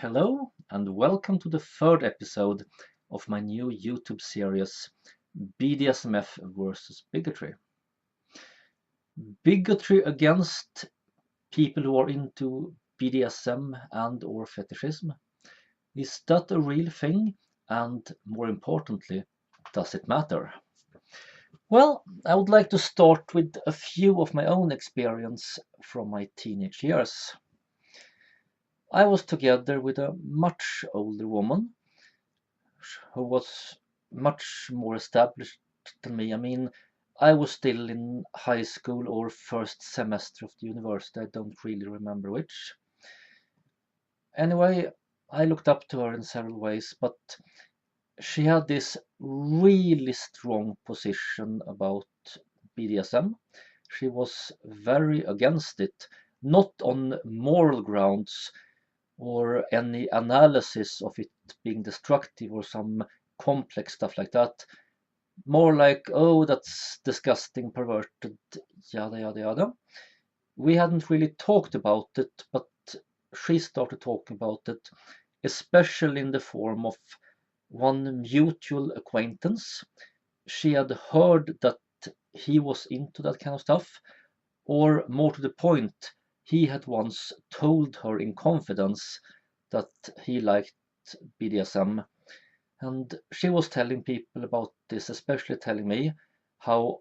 Hello and welcome to the third episode of my new YouTube series BDSMF versus Bigotry. Bigotry against people who are into BDSM and or fetishism. Is that a real thing? And more importantly, does it matter? Well, I would like to start with a few of my own experience from my teenage years. I was together with a much older woman who was much more established than me. I mean, I was still in high school or first semester of the university. I don't really remember which. Anyway, I looked up to her in several ways, but she had this really strong position about BDSM. She was very against it, not on moral grounds or any analysis of it being destructive or some complex stuff like that. More like, oh, that's disgusting, perverted, yada yada yada. We hadn't really talked about it, but she started talking about it, especially in the form of one mutual acquaintance. She had heard that he was into that kind of stuff, or more to the point, he had once told her in confidence that he liked BDSM. And she was telling people about this, especially telling me how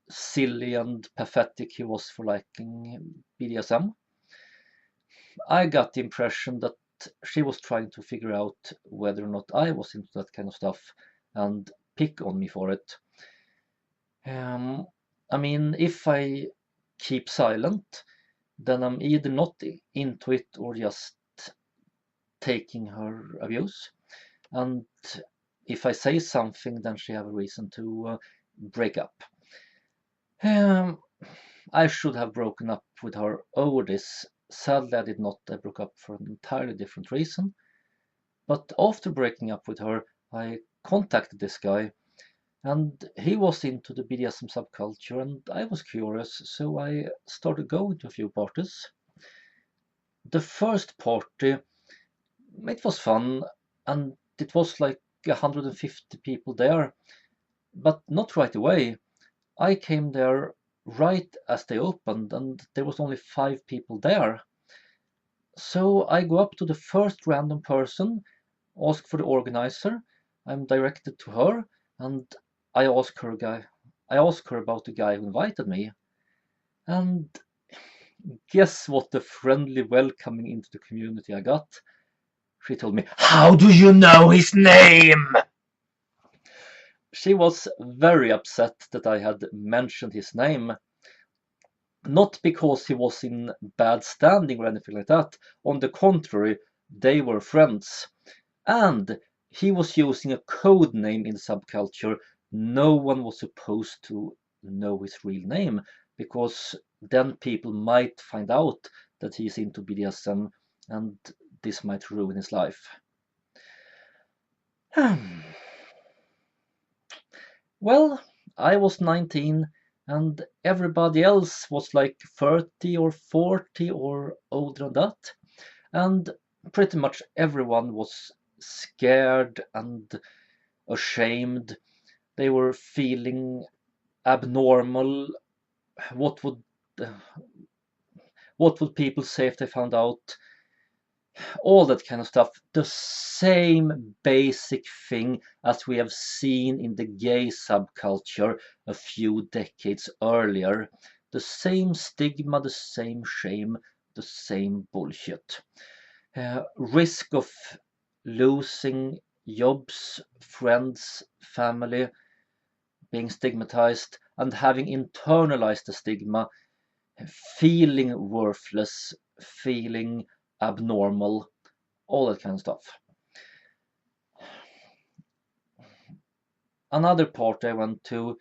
silly and pathetic he was for liking BDSM. I got the impression that she was trying to figure out whether or not I was into that kind of stuff and pick on me for it. Um, I mean, if I keep silent, then I'm either not into it or just taking her abuse. And if I say something, then she have a reason to break up. Um, I should have broken up with her over this. Sadly, I did not. I broke up for an entirely different reason. But after breaking up with her, I contacted this guy, and he was into the BDSM subculture, and I was curious, so I started going to a few parties. The first party, it was fun, and it was like 150 people there, but not right away. I came there right as they opened, and there was only 5 people there. So I go up to the first random person, ask for the organizer. I'm directed to her, and I ask her guy. I ask her about the guy who invited me, and guess what? The friendly welcoming into the community I got. She told me, "How do you know his name?" She was very upset that I had mentioned his name. Not because he was in bad standing or anything like that. On the contrary, they were friends. And he was using a code name in the subculture. No one was supposed to know his real name because then people might find out that he's into BDSM and this might ruin his life. Well, I was 19 and everybody else was like 30 or 40 or older than that. And pretty much everyone was scared and ashamed. They were feeling abnormal. What would what would people say if they found out? All that kind of stuff. The same basic thing as we have seen in the gay subculture a few decades earlier. The same stigma, the same shame, the same bullshit. Risk of losing jobs, friends, family, being stigmatized, and having internalized the stigma, feeling worthless, feeling abnormal, all that kind of stuff. Another party I went to,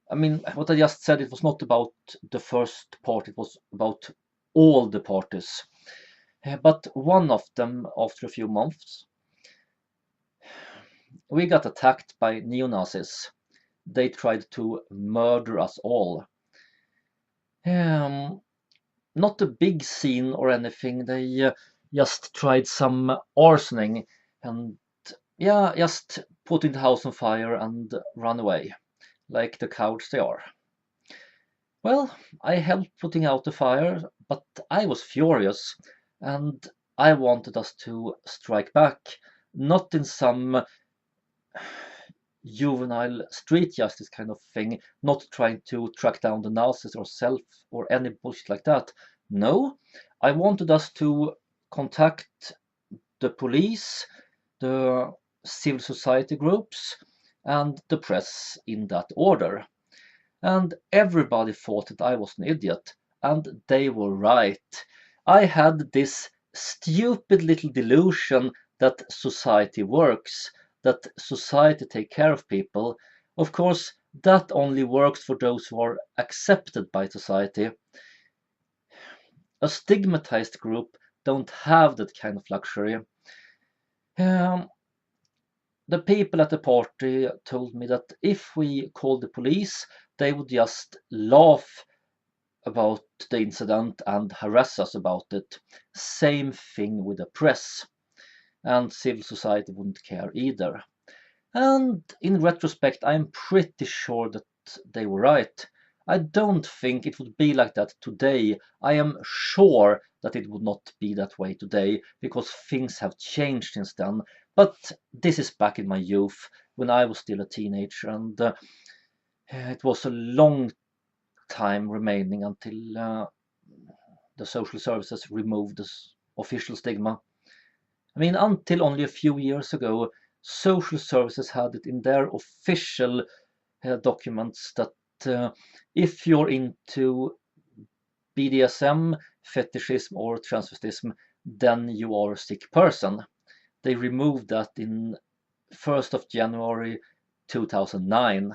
I mean, what I just said, it was not about the first part, it was about all the parties. But one of them, after a few months, we got attacked by neo-Nazis. They tried to murder us all. Um, Not a big scene or anything. They just tried some arsoning and yeah, just putting the house on fire and run away like the cowards they are. Well, I helped putting out the fire, but I was furious and I wanted us to strike back, not in some juvenile street justice kind of thing, not trying to track down the Nazis or self or any bullshit like that. No, I wanted us to contact the police, the civil society groups, and the press in that order. And everybody thought that I was an idiot, and they were right. I had this stupid little delusion that society works, that society take care of people. Of course, that only works for those who are accepted by society. A stigmatized group don't have that kind of luxury. Um, the people at the party told me that if we called the police, they would just laugh about the incident and harass us about it. Same thing with the press, and civil society wouldn't care either. And in retrospect, I'm pretty sure that they were right. I don't think it would be like that today. I am sure that it would not be that way today because things have changed since then. But this is back in my youth when I was still a teenager, and it was a long time remaining until the social services removed this official stigma. I mean, until only a few years ago, social services had it in their official documents that if you're into BDSM, fetishism, or transvestism, then you are a sick person. They removed that in 1st of January 2009.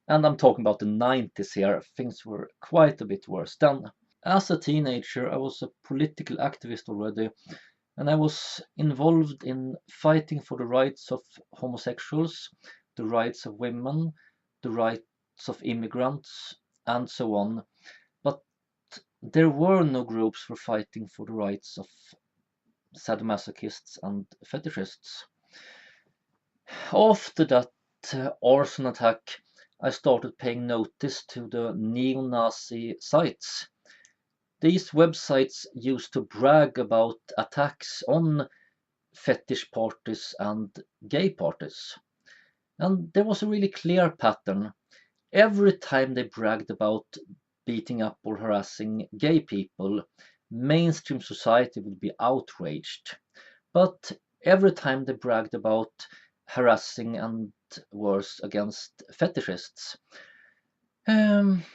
And I'm talking about the 90s here. Things were quite a bit worse then. As a teenager, I was a political activist already, and I was involved in fighting for the rights of homosexuals, the rights of women, the rights of immigrants, and so on. But there were no groups for fighting for the rights of sadomasochists and fetishists. After that arson attack, I started paying notice to the neo-Nazi sites. These websites used to brag about attacks on fetish parties and gay parties. And there was a really clear pattern. Every time they bragged about beating up or harassing gay people, mainstream society would be outraged. But every time they bragged about harassing and worse against fetishists,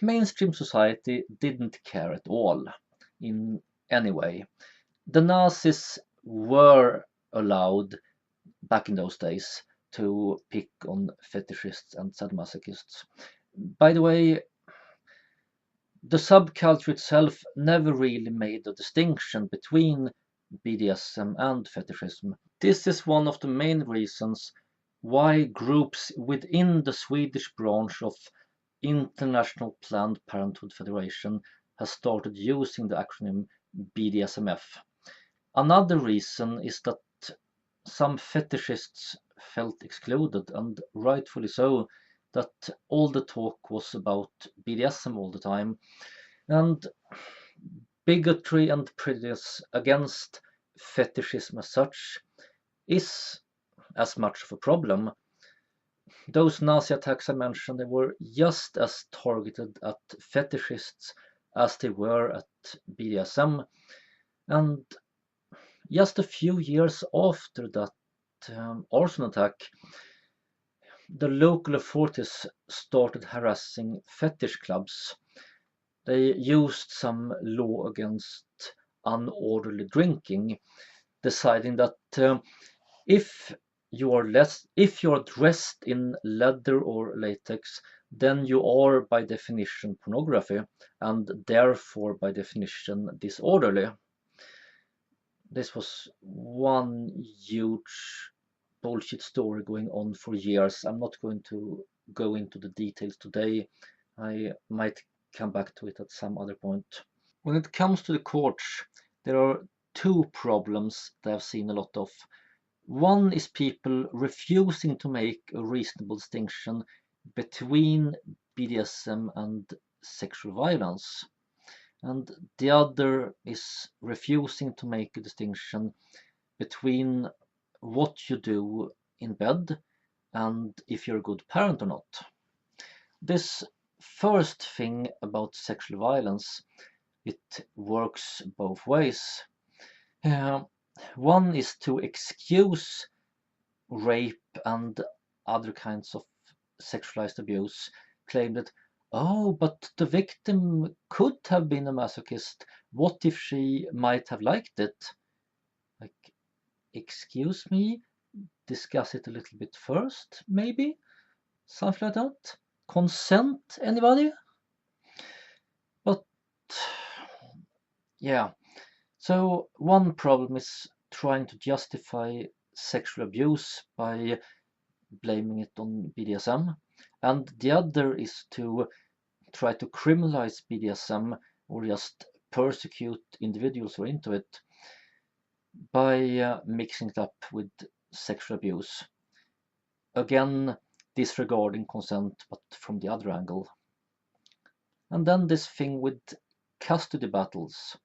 mainstream society didn't care at all in any way. The Nazis were allowed back in those days to pick on fetishists and sadomasochists. By the way, the subculture itself never really made a distinction between BDSM and fetishism. This is one of the main reasons why groups within the Swedish branch of International Planned Parenthood Federation has started using the acronym BDSMF. Another reason is that some fetishists felt excluded, and rightfully so, that all the talk was about BDSM all the time, and bigotry and prejudice against fetishism as such is as much of a problem. Those Nazi attacks I mentioned, they were just as targeted at fetishists as they were at BDSM, and just a few years after that arson attack, the local authorities started harassing fetish clubs. They used some law against unorderly drinking, deciding that if if you are dressed in leather or latex, then you are by definition pornography and therefore by definition disorderly. This was one huge bullshit story going on for years. I'm not going to go into the details today. I might come back to it at some other point. When it comes to the courts, there are two problems that I've seen a lot of. One is people refusing to make a reasonable distinction between BDSM and sexual violence. And the other is refusing to make a distinction between what you do in bed and if you're a good parent or not. This first thing about sexual violence, it works both ways. Uh, One is to excuse rape and other kinds of sexualized abuse, claim that, oh, but the victim could have been a masochist. What if she might have liked it? Like, excuse me, discuss it a little bit first, maybe? Something like that. Consent, anybody? But yeah, so one problem is trying to justify sexual abuse by blaming it on BDSM, and the other is to try to criminalize BDSM or just persecute individuals who are into it by mixing it up with sexual abuse. Again, disregarding consent, but from the other angle. And then this thing with custody battles.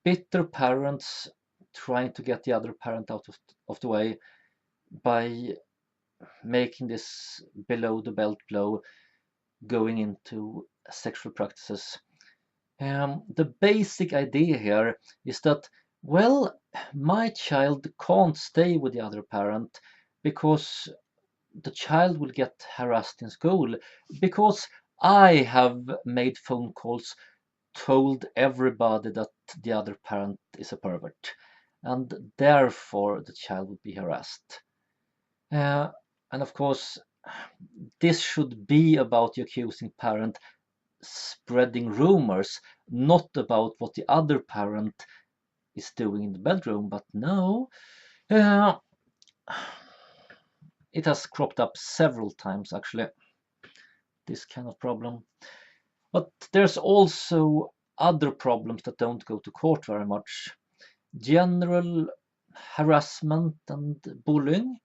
Bitter parents trying to get the other parent out of the way by making this below the belt blow going into sexual practices. The basic idea here is that, well, my child can't stay with the other parent because the child will get harassed in school, because I have made phone calls, told everybody that the other parent is a pervert, and therefore the child would be harassed. Uh, and of course, this should be about the accusing parent spreading rumors, not about what the other parent is doing in the bedroom. But no, uh, it has cropped up several times actually, this kind of problem. But there's also other problems that don't go to court very much. General harassment and bullying,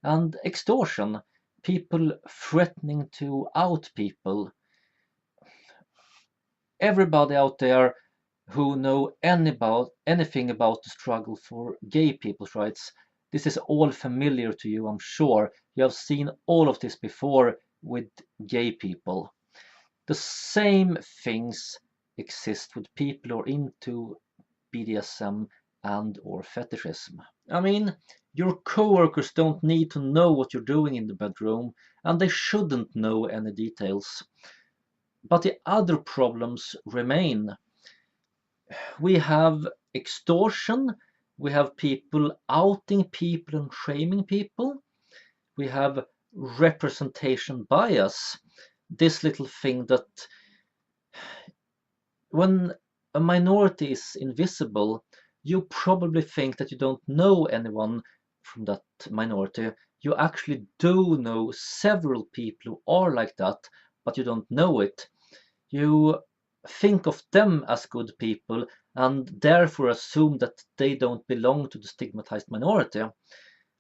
and extortion, people threatening to out people. Everybody out there who know anything about the struggle for gay people's rights, this is all familiar to you, I'm sure. You have seen all of this before with gay people. The same things exist with people who are into BDSM and or fetishism. I mean, your coworkers don't need to know what you're doing in the bedroom, and they shouldn't know any details. But the other problems remain. We have extortion, we have people outing people and shaming people, we have representation bias, this little thing that when a minority is invisible, you probably think that you don't know anyone from that minority. You actually do know several people who are like that, but you don't know it. You think of them as good people and therefore assume that they don't belong to the stigmatized minority.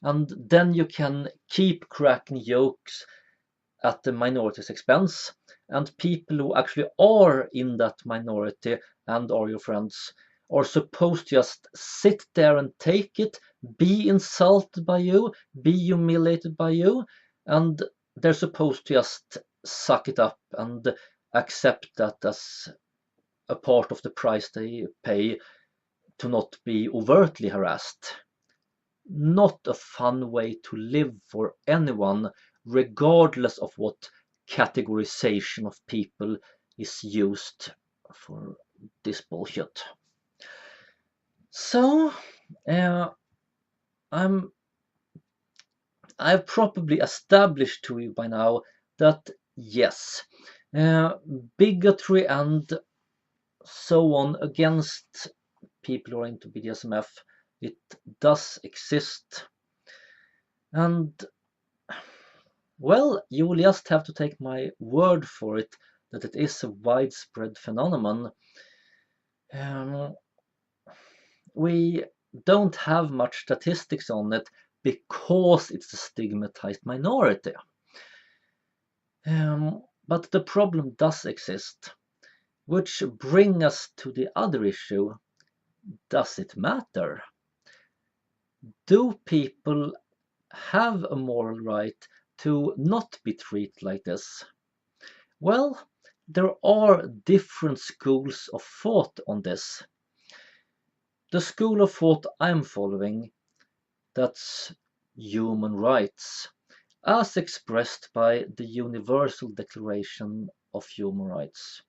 And then you can keep cracking jokes at the minority's expense, and people who actually are in that minority and are your friends are supposed to just sit there and take it, be insulted by you, be humiliated by you, and they're supposed to just suck it up and accept that as a part of the price they pay to not be overtly harassed. Not a fun way to live for anyone, regardless of what categorization of people is used for this bullshit. So, uh, I'm I've probably established to you by now that yes, uh, bigotry and so on against people who are into BDSMF, it does exist. And well, you will just have to take my word for it that it is a widespread phenomenon. Um, we don't have much statistics on it because it's a stigmatized minority. But the problem does exist, which brings us to the other issue. Does it matter? Do people have a moral right to not be treated like this? Well, there are different schools of thought on this. The school of thought I'm following, that's human rights, as expressed by the Universal Declaration of Human Rights.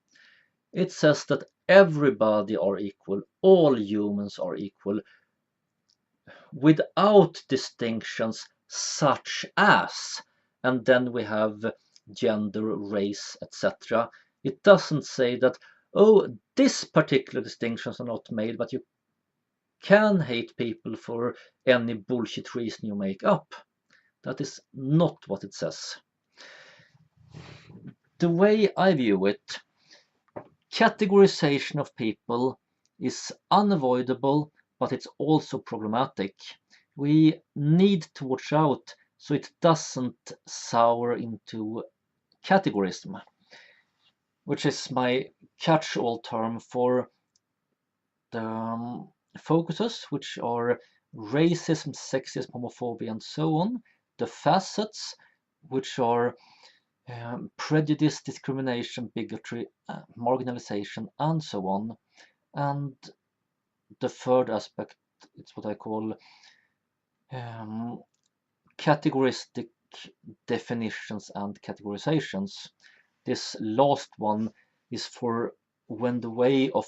It says that everybody are equal, all humans are equal, without distinctions such as, and then we have gender, race, etc. It doesn't say that, oh, this particular distinctions are not made, but you can hate people for any bullshit reason you make up. That is not what it says. The way I view it, categorization of people is unavoidable, but it's also problematic. We need to watch out so it doesn't sour into categorism, which is my catch-all term for the focuses, which are racism, sexism, homophobia, and so on. The facets, which are prejudice, discrimination, bigotry, marginalization, and so on. And the third aspect, it's what I call categoristic definitions and categorizations. This last one is for when the way of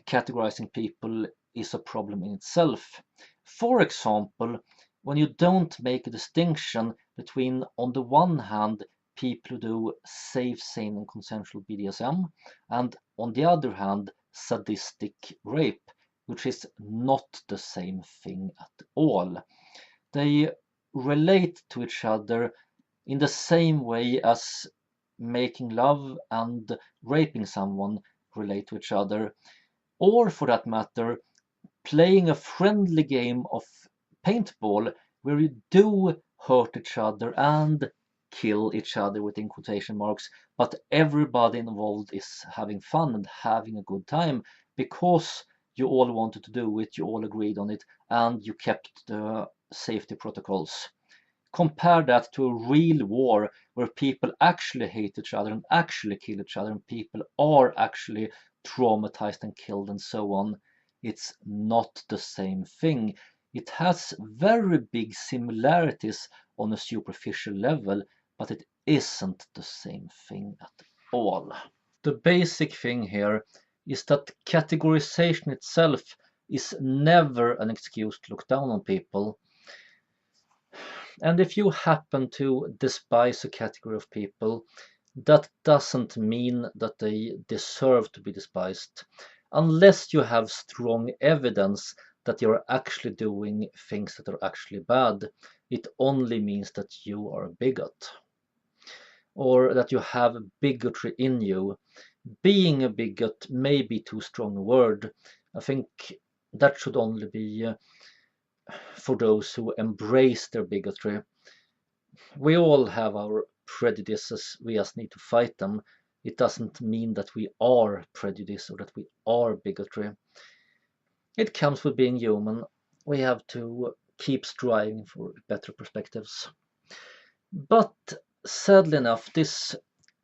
categorizing people is a problem in itself. For example, when you don't make a distinction between, on the one hand, people who do safe, sane, and consensual BDSM, and on the other hand, sadistic rape, which is not the same thing at all. They relate to each other in the same way as making love and raping someone relate to each other, or for that matter, playing a friendly game of paintball where you do hurt each other and kill each other within quotation marks, but everybody involved is having fun and having a good time because you all wanted to do it, you all agreed on it, and you kept the safety protocols. Compare that to a real war where people actually hate each other and actually kill each other, and people are actually traumatized and killed and so on. It's not the same thing. It has very big similarities on a superficial level, but it isn't the same thing at all. The basic thing here is that categorization itself is never an excuse to look down on people. And if you happen to despise a category of people, that doesn't mean that they deserve to be despised, unless you have strong evidence that you're actually doing things that are actually bad. It only means that you are a bigot, or that you have bigotry in you. Being a bigot may be too strong a word. I think that should only be for those who embrace their bigotry. We all have our prejudices, we just need to fight them. It doesn't mean that we are prejudice or that we are bigotry. It comes with being human. We have to keep striving for better perspectives. But sadly enough, this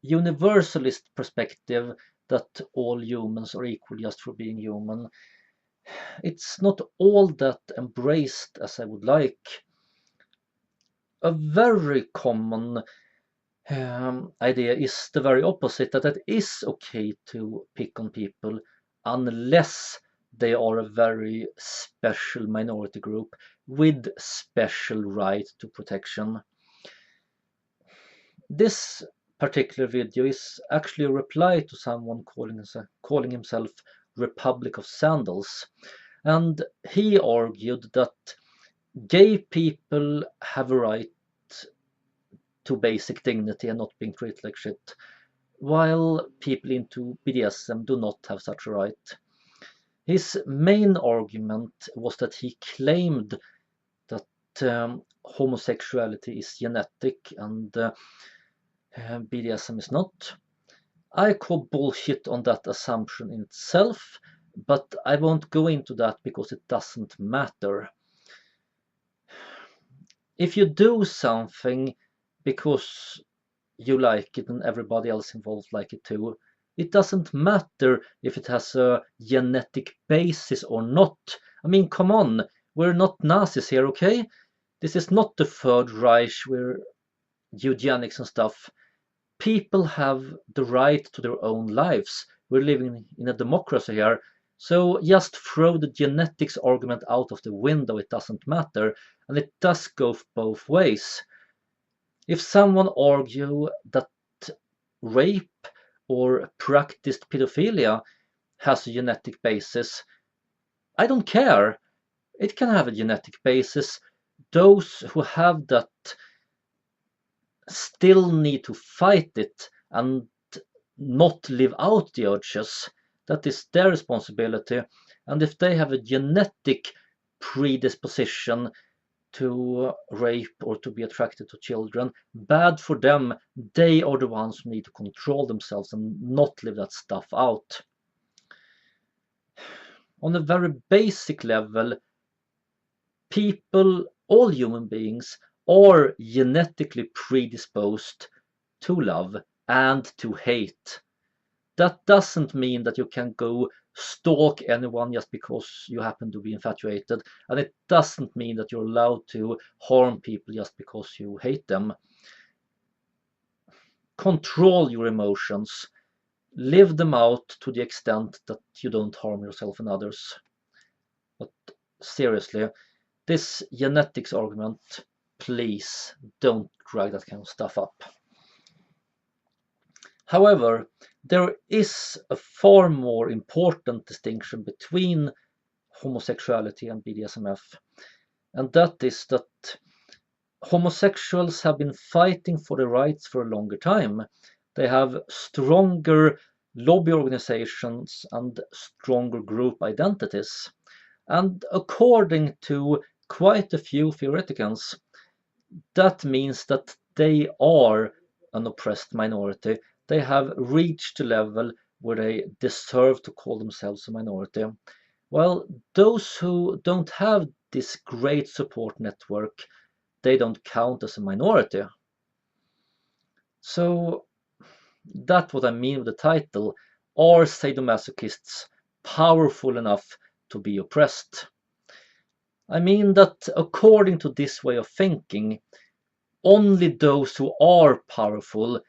universalist perspective that all humans are equal just for being human, it's not all that embraced as I would like. A very common idea is the very opposite, that it is okay to pick on people unless they are a very special minority group with special right to protection. This particular video is actually a reply to someone calling himself Republic of Sandals, and he argued that gay people have a right to basic dignity and not being treated like shit, while people into BDSM do not have such a right. His main argument was that he claimed that homosexuality is genetic and BDSM is not. I call bullshit on that assumption in itself, but I won't go into that because it doesn't matter. If you do something because you like it and everybody else involved like it too, it doesn't matter if it has a genetic basis or not. I mean, come on, we're not Nazis here, okay? This is not the Third Reich, we're eugenics and stuff. People have the right to their own lives. We're living in a democracy here. So just throw the genetics argument out of the window, it doesn't matter. And it does go both ways. If someone argue that rape or practiced pedophilia has a genetic basis, I don't care. It can have a genetic basis. Those who have that still need to fight it and not live out the urges. That is their responsibility. And if they have a genetic predisposition to rape or to be attracted to children, bad for them. They are the ones who need to control themselves and not live that stuff out. On a very basic level, people, all human beings, are genetically predisposed to love and to hate. That doesn't mean that you can go stalk anyone just because you happen to be infatuated, and it doesn't mean that you're allowed to harm people just because you hate them. Control your emotions, live them out to the extent that you don't harm yourself and others. But seriously, this genetics argument, please don't drag that kind of stuff up. However, there is a far more important distinction between homosexuality and BDSMF, and that is that homosexuals have been fighting for their rights for a longer time. They have stronger lobby organizations and stronger group identities. And according to quite a few theoreticians, that means that they are an oppressed minority. They have reached a level where they deserve to call themselves a minority. Well, those who don't have this great support network, they don't count as a minority. So that's what I mean with the title. Are sadomasochists powerful enough to be oppressed? I mean that according to this way of thinking, only those who are powerful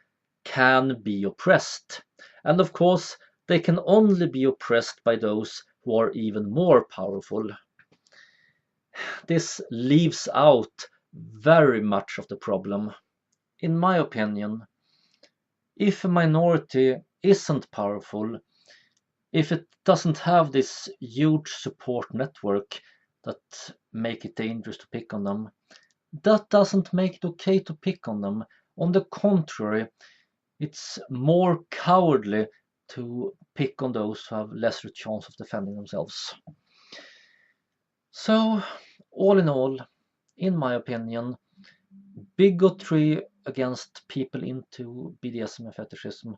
can be oppressed. And of course, they can only be oppressed by those who are even more powerful. This leaves out very much of the problem. In my opinion, if a minority isn't powerful, if it doesn't have this huge support network that make it dangerous to pick on them, that doesn't make it okay to pick on them. On the contrary, it's more cowardly to pick on those who have lesser chance of defending themselves. So, all in all, in my opinion, bigotry against people into BDSM and fetishism,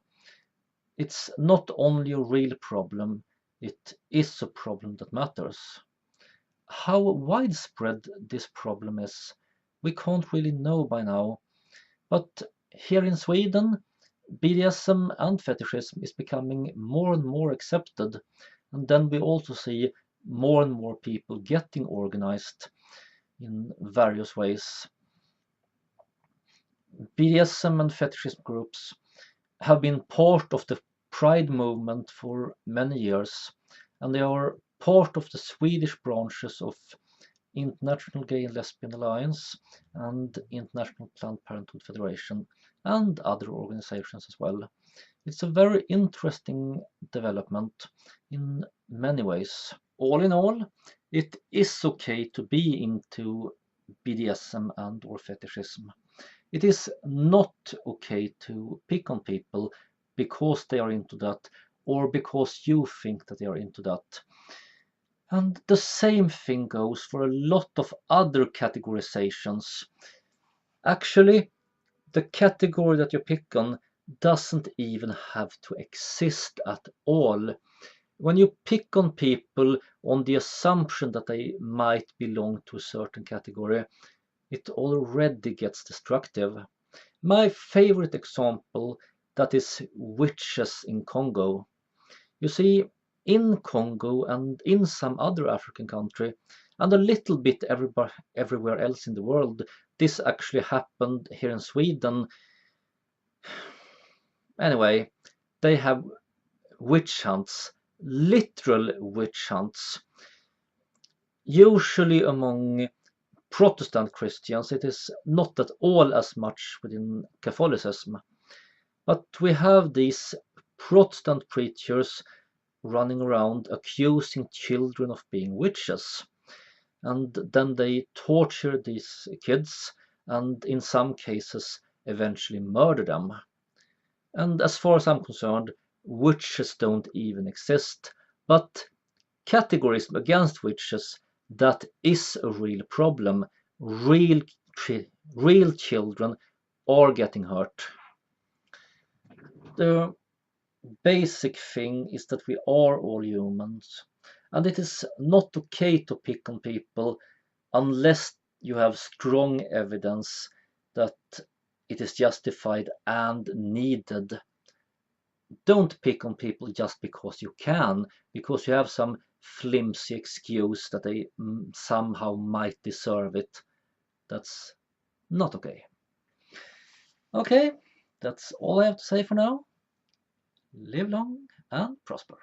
it's not only a real problem, it is a problem that matters. How widespread this problem is, we can't really know by now, but here in Sweden, BDSM and fetishism is becoming more and more accepted, and then we also see more and more people getting organized in various ways. BDSM and fetishism groups have been part of the Pride movement for many years, and they are part of the Swedish branches of International Gay and Lesbian Alliance and International Planned Parenthood Federation and other organizations as well. It's a very interesting development in many ways. All in all, it is okay to be into BDSM and or fetishism. It is not okay to pick on people because they are into that or because you think that they are into that. And the same thing goes for a lot of other categorizations. Actually, the category that you pick on doesn't even have to exist at all. When you pick on people on the assumption that they might belong to a certain category, it already gets destructive. My favorite example, that is witches in Congo. You see, in Congo and in some other African country, and a little bit everywhere else in the world, this actually happened here in Sweden. Anyway, they have witch hunts, literal witch hunts. Usually among Protestant Christians, it is not at all as much within Catholicism. But we have these Protestant preachers running around accusing children of being witches. And then they torture these kids and in some cases eventually murder them. And as far as I'm concerned, witches don't even exist. But categorism against witches, that is a real problem. Real, real children are getting hurt. The basic thing is that we are all humans, and it is not okay to pick on people unless you have strong evidence that it is justified and needed. Don't pick on people just because you can, because you have some flimsy excuse that they somehow might deserve it. That's not okay. Okay, that's all I have to say for now. Live long and prosper.